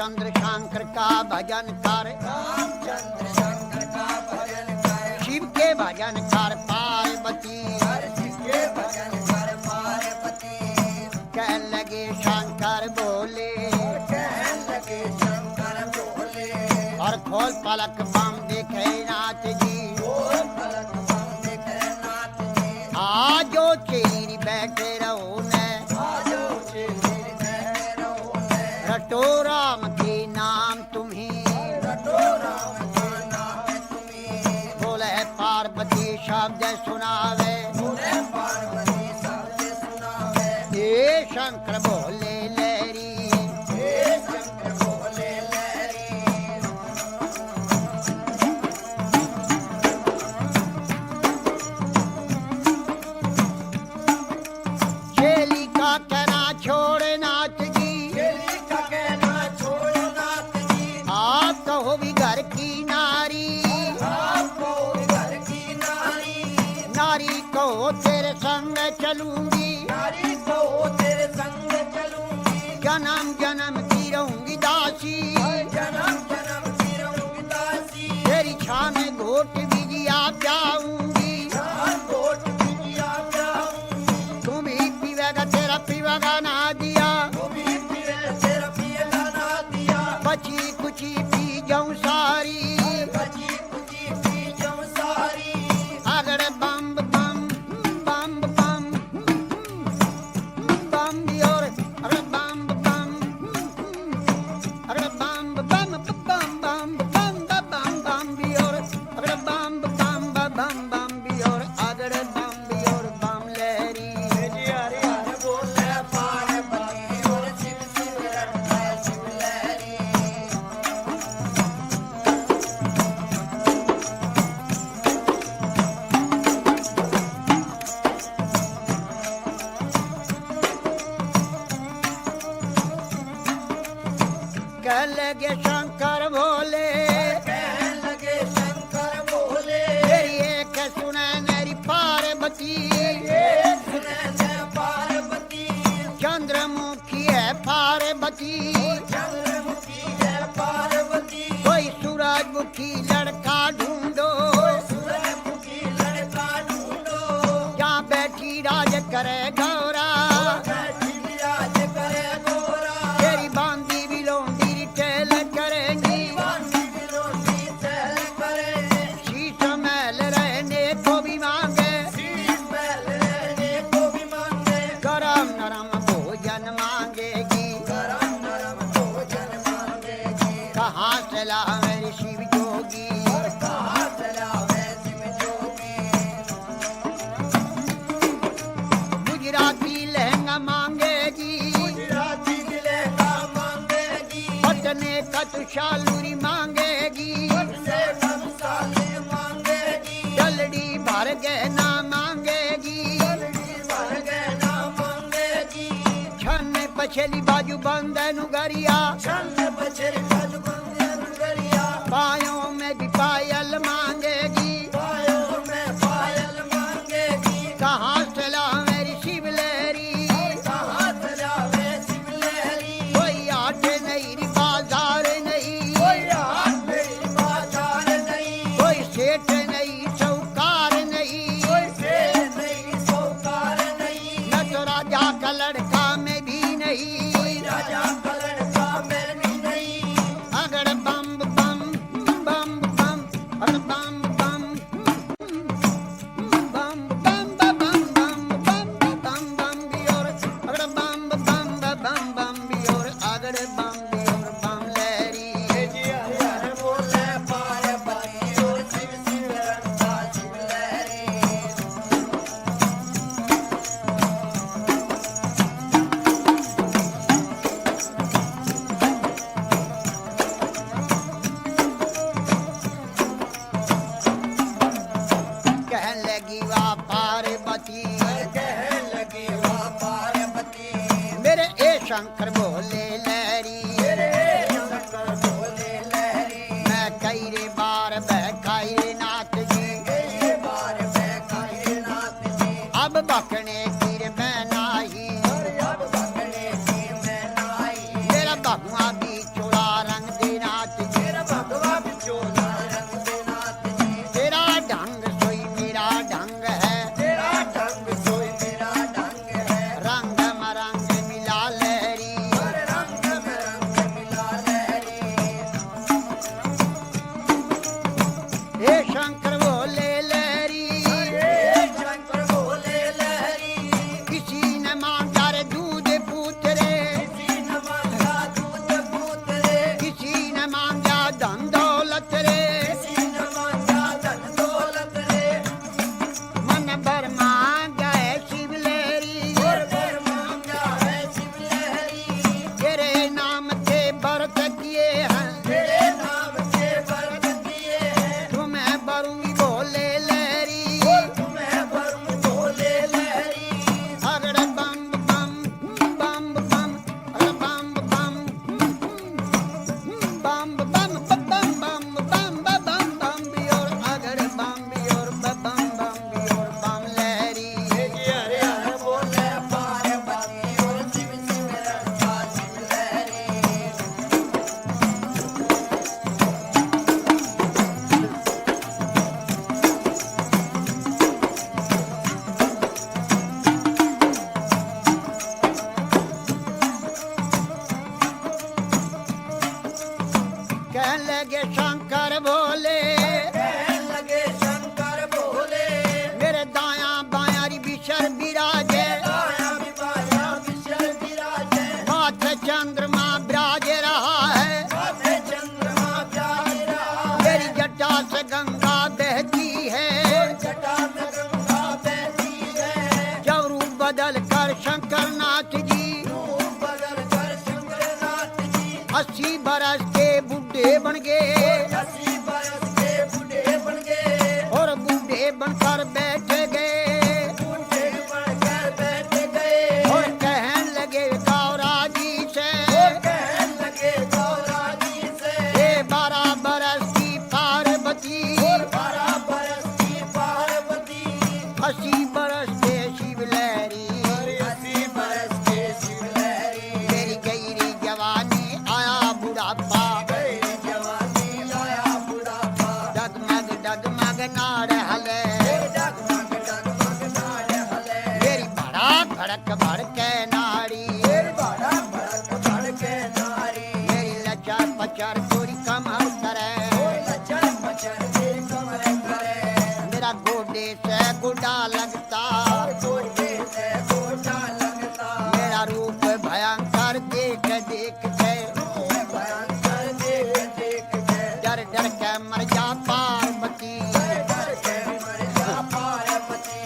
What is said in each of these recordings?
रामचंद्र शंकर का भजन कर, रामचंद्र शंकर का भजन कर, शिव के भजन कर पार्वती। शिव के भजन कर पार्वती। कह लगे शंकर बोले, कहने लगे शंकर बोले, और खोल पलक बम देखे नाथ जी। और पलक बम देखे नाथ जी। आजो चेरी बैठे रहो ने, आजो चेरी बैठे रहो ने, रटो राम के नाम तुम्हें, रटो राम के नाम तुम्हें। बोले पार्वती शब्द सुनावे, बोले पार्वती शब्द सुनावे। हे शंकर बोले लहरी, हे शंकर बोले लहरी। चेली का कहना छोड़ नाथ जी, चेली का कहना छोड़ो नाथ जी। आप कहो भी घर की नारी, आपको घर की नारी, नारी कहो तेरे संग चलूंगी, नारी को तेरे संग चलूंगी। जन्म जन्म की रहूंगी दासी, जन्म जन्म की रहूंगी दासी। तेरी छाव में घोट बिजिया जाऊंगी, जान कोट बिटिया जाऊंगी। तुम ही पीवेगा तेरा पीवेगा ना दिया, तू भी पीवे तेरा पिएगा ना दिया। बची कुची पी जाऊं सारी, बची कुची पी जाऊं सारी। अगड़ बम बम बम बम बम भी और अगड़ बम बम अगड़ बम बम बम बम बम बम बम भी और अगड़ बम बम बम बम भी और अगड़ बम भी और बम लहरी। जी हरि हरि बोले पार्वती और शिव शिव रटता शिव लहरी। कह लगे शंकर भोले, कहने लगे शंकर बोले, तेरी एक सुने मेरी पार्वती, सुने पार्वती। चंद्रमुखी है पार्वती, चंद्रमुखी है पार्वती। कोई सूरजमुखी लड़का ढूंढो, सूरजमुखी लड़का ढूंढो। जहाँ बैठी राज करे गौरा, बैठी विराज करे गोरा। तेरी बांधी भी लोंडी टेल करेंगी, बांधी बिलोटी चल करे। शीश महल रहने को भी मांगे, शीश महल रहने को भी मांगे। गरम नरम भोजन मांगेगी, गरम नरम भोजन मांगेगी। कहाँ से ला मेरी शिव जोगी, और कहाँ चलावे शिव जोगी। गुजराती लहंगा मांगेगी, गुजराती दिलेगा मांगेगी। पटने का तुषालूरी मांगेगी, से मसाले मांगेगी। जलड़ी भर गहना मांगेगी, भर गहना मांगेगी। छन पछली बाजू बंद नुगरिया, छंद बछरी बाजू बंदे नगरिया। पायों में भी पायल मांगेगी, पायों में पायल मांगेगी। कहाँ से ला मेरी शिव लहरी, कहाँ चलावे शिव लहरी। कोई आटे नहीं बाजार नहीं, कोई हाथ नहीं बाजार नहीं। कोई सेठ नहीं चौकार नहीं, कोई शेर नहीं सौकार नहीं। न तो राजा का लड़का में भी नहीं, कोई राजा का लड़का में भी नहीं। अगड़ बम बम बम बम अगड़ बम बम बम बम बम बम बम बम बम भी और अगड़ बम बम बम बम भी और अगड़ बम भी और बम लहरी। जी हरि हरि बोले पार्वती और शिव शिव रटता शिव लहरी। कहने लगी वाह पार्वती, कहने लगी वाह पार्वती। मेरे ए शंकर भोले लहरी, मेरे शंकर बोले लहरी। मैं कई रे बार बहकाई रे नाथ जी, ये बार बैठाए नाथ जी। अब बकने की रे मैं नाही, और अब बगने की मैं नाई। मेरा बहुआ भी चुरा बदल कर शंकर नाथ जी रूप बदल कर शंकरनाथ जी 80 बरस के बूढ़े बन गए 80 बरस के बूढ़े बन गए और बूढ़े बनकर बैठ गए बूढ़े बनकर बैठ गए और कहने लगे गौरा जी से कहने लगे गौरा जी से ये 12 बरस की पार्वती 12 बरस की पार्वती 80 बरस के शिव लहरी 80 बरस के शिवलहरी मेरी गहरी जवानी आया बुढ़ापा गई जवानी आया बुढ़ापा डगमग डगमग नाड़ हले डगमग डगमग नाड़ हले मेरी भड़क भड़क भड़के नाड़ी बड़ा भड़क भड़के नारी मेरी लचर पचर चोरी कमर करे लचर मचर के कमर करे मेरा गोडे से गुडा लगता गोटे से गोटा लगता मेरा रूप भयंकर देख देख के भयंकर देख देख के डर डर के मर जा पार्वती डर के मर जा पार्वती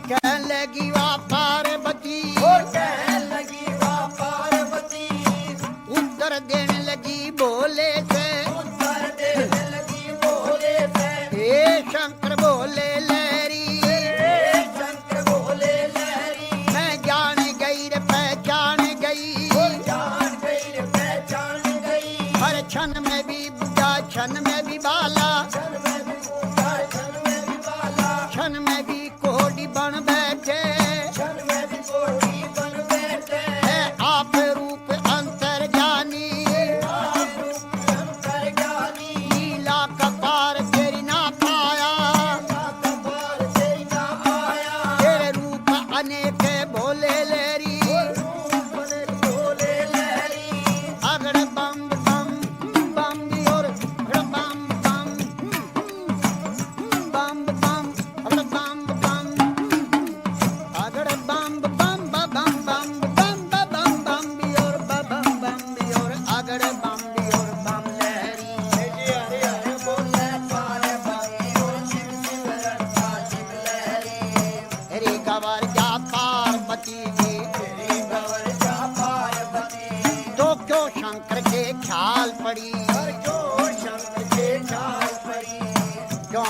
कहने लगी वाह पार्वती कहने लगी वाह पार्वती उत्तर देने लगी बोले से उत्तर देने लगी बोले से हे शंकर बोले लहरी शंकर बोले लहरी मैं जान गई रे पहचान गई जान गई रे पहचान गई हर क्षण में भी बुढ़ा क्षण में भी बाला क्षण में भी बूढ़ा क्षण में भी बाला क्षण में भी कोडी बन बैठे क्षण में भी कोटी बन बैठे है आप रूप अंतर जानी आप रूप शंकर ज्ञानी लीला कपार तेरी ना पाया कपार तेरी ना आया तेरे रूप अनेक भोले लेरी बोले लहरी अगड़ बम बम बम दी और बम बम बम बम अगड़ बम बम अगड़ बम बम बम बम बम बम बम दी और बम बम दी और अगड़ बम दी और बम लहरी हरे हरे बोले पार्वती और शिव शिव रखा शिव लहरी रे गवर जा पार्वती जी तेरी गवर जा पार्वती तो क्यों शंकर के ख्याल पड़ी जो शंकर के ख्याल पड़ी क्यों